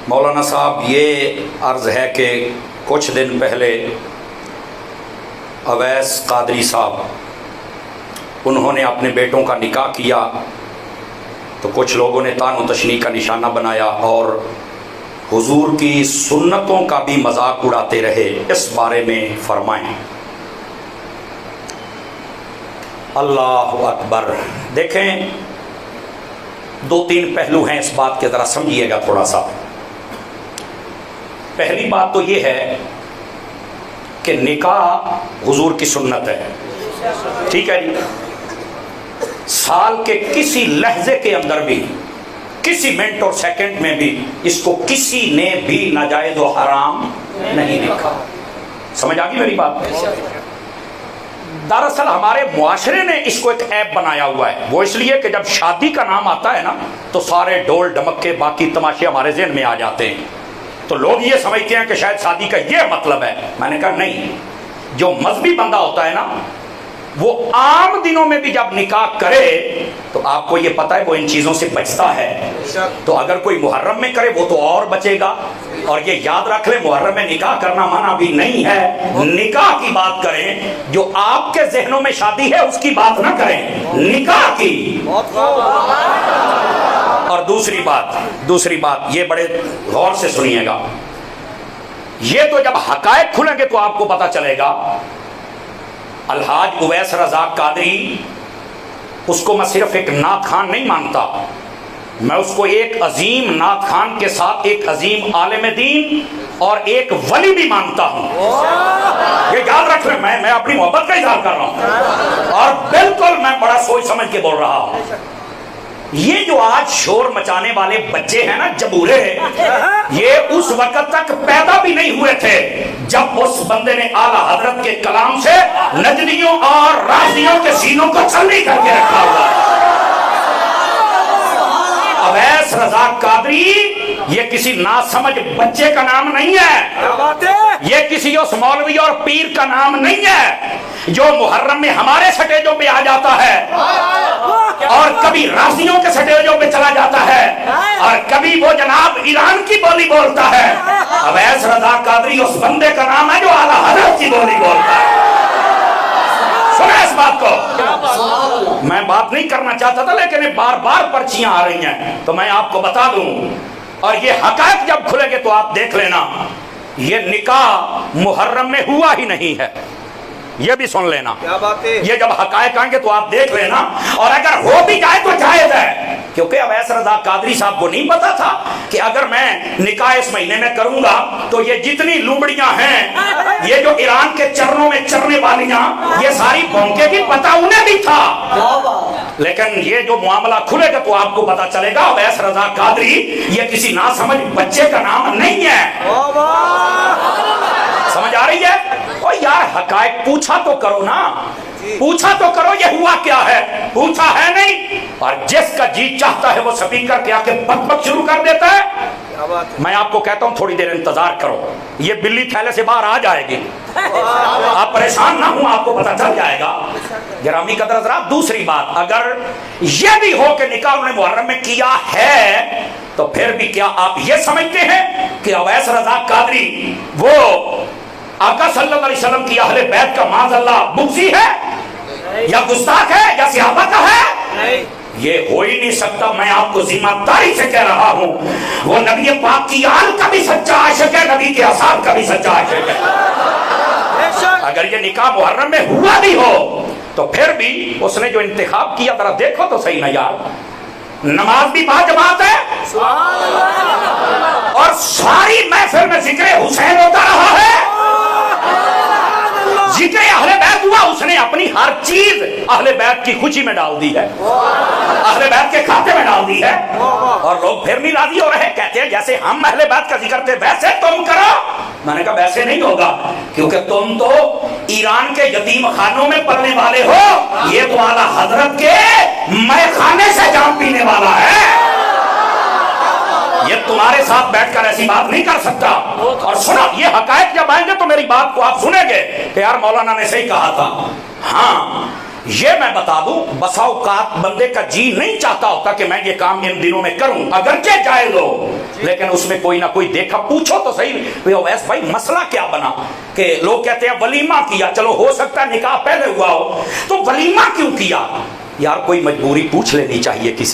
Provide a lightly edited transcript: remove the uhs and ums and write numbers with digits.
मौलाना साहब, ये अर्ज़ है कि कुछ दिन पहले अवैस कादरी साहब उन्होंने अपने बेटों का निकाह किया तो कुछ लोगों ने तान तशनी का निशाना बनाया और हुजूर की सुन्नतों का भी मजाक उड़ाते रहे। इस बारे में फरमाएं। अल्लाह अकबर। देखें, दो तीन पहलू हैं इस बात के, ज़रा समझिएगा थोड़ा सा। पहली बात तो ये है कि निकाह हुजूर की सुन्नत है, ठीक है जी। साल के किसी लहजे के अंदर भी, किसी मिनट और सेकंड में भी इसको किसी ने भी नाजायज और हराम नहीं देखा। समझ आ गई मेरी बात? दरअसल हमारे मुआशरे ने इसको एक ऐप बनाया हुआ है। वो इसलिए कि जब शादी का नाम आता है ना तो सारे ढोल ढमक्के बाकी तमाशे हमारे ज़हन में आ जाते हैं, तो लोग ये समझते हैं कि शायद शादी का ये मतलब है। मैंने कहा नहीं, जो मजहबी बंदा होता है ना वो आम दिनों में भी जब निकाह करे तो आपको ये पता है वो इन चीज़ों से बचता है। तो अगर कोई मुहर्रम में करे वो तो और बचेगा। और ये याद रख ले, मुहर्रम में निकाह करना मना भी नहीं है। निकाह की बात करें, जो आपके जहनों में शादी है उसकी बात ना करें, निकाह की। और दूसरी बात ये बड़े गौर से सुनिएगा, ये तो जब हकायक खुलेंगे तो आपको पता चलेगा। अलहाज उवैस रज़ाक कादरी, उसको मैं सिर्फ एक नात खान नहीं मानता, मैं उसको एक अजीम नात खान के साथ एक अजीम आलिम दीन और एक वली भी मानता हूं। ये याद रख ले, मैं अपनी मोहब्बत का इजहार कर रहा हूं और बिल्कुल मैं बड़ा सोच समझ के बोल रहा हूं। ये जो आज शोर मचाने वाले बच्चे हैं ना, जबूरे, ये उस वक्त तक पैदा भी नहीं हुए थे जब उस बंदे ने आला हजरत के कलाम से नजदियों और राजियों के सीनों को छलनी करके रखा हुआ। अवैस रज़ाक कादरी ये किसी नासमझ बच्चे का नाम नहीं है, ये किसी उस मौलवी और पीर का नाम नहीं है जो मुहर्रम में हमारे स्टेजों पे आ जाता है और कभी राजियों के स्टेजों पे चला जाता है और कभी वो जनाब ईरान की बोली बोलता है। अवैस रज़ाक कादरी उस बंदे का नाम है जो आला हज़रत की बोली बोलता है। सुना इस बात को? मैं बात नहीं करना चाहता था लेकिन बार बार पर्चियां आ रही हैं तो मैं आपको बता दूं। और ये हकायक जब खुलेंगे तो आप देख लेना, ये निकाह मुहर्रम में हुआ ही नहीं है, ये भी सुन लेना। क्या बात है? ये जब हकायक आएंगे तो आप देख लेना। और अगर हो भी जाए तो जायज है, क्योंकि अवैस रज़ाक कादरी साहब को नहीं पता था कि अगर मैं निकाह इस महीने में करूंगा तो ये जितनी लुमड़ियां हैं, ये जो ईरान के चरणों में चरने वालियां, ये सारी भौंकेगी, पता उन्हें भी था। लेकिन ये जो मामला खुलेगा तो आपको पता चलेगा अवैस रज़ाक कादरी ये किसी नासमझ बच्चे का नाम नहीं है। समझ आ रही है? और यार हकायक पूछा तो करो ना, पूछा तो करो ये हुआ क्या है, पूछा है नहीं। और जिसका जी चाहता है वो स्पीकर के आके बक शुरू कर देता है। मैं आपको कहता हूं थोड़ी देर इंतजार करो, ये बिल्ली थैले से बाहर आ जाएगी, आप परेशान ना हो, आपको पता चल जाएगा। गिरामी कदर हज़रात, दूसरी बात, अगर ये भी हो कि निकाह उन्होंने मुहर्रम में किया है तो फिर भी क्या आप ये समझते हैं कि अवैस रज़ाक कादरी वो आका सल्लल्लाहु अलैहि वसल्लम की अहले बैत का माज़अल्लाह बुग़्ज़ी है या गुस्ताख है या सहाबा का है? ये हो ही नहीं सकता। मैं आपको जिम्मेदारी से कह रहा हूं, वो नबी पाक की आल का भी सच्चा आशिक है, नबी के असहाब का भी सच्चा आशिक है। अगर ये निकाह मुहर्रम में हुआ भी हो तो फिर भी उसने जो इंतखाब किया, जरा देखो तो सही ना यार, नमाज भी बाजमात है और सारी महफिल में जिक्र हुसैन होता रहा है, जिक्र अहले बैत हुआ, उसने अपनी हर चीज अहले बैत की खुशी में डाल दी है, अहले बैत के खाते में डाल दी है। और लोग फिर नहीं राजी हो रहे, कहते हैं जैसे हम अहले बैत का जिक्र थे वैसे तुम करो। मैंने कहा वैसे नहीं होगा, क्योंकि तुम तो ईरान के यतीम खानों में पलने वाले हो, ये तो आला हजरत के मैखाने से जाम पीने वाला है। ये तुम्हारे साथ बैठकर ऐसी बात नहीं कर सकता। और सुनो, ये हकायक जब आएंगे तो मेरी बात को आप सुनेंगे कि यार मौलाना ने सही कहा था। हाँ, ये मैं बता दूं, बसा औकात बंदे का जी नहीं चाहता होता कि मैं ये काम इन दिनों में करूं, अगर क्या जाए लो, लेकिन उसमें कोई ना कोई देखा, पूछो तो सही वैस भाई मसला क्या बना कि लोग कहते हैं वलीमा किया, चलो हो सकता है निकाह पहले हुआ हो, तो वलीमा क्यों किया यार? कोई मजबूरी पूछ लेनी चाहिए किसी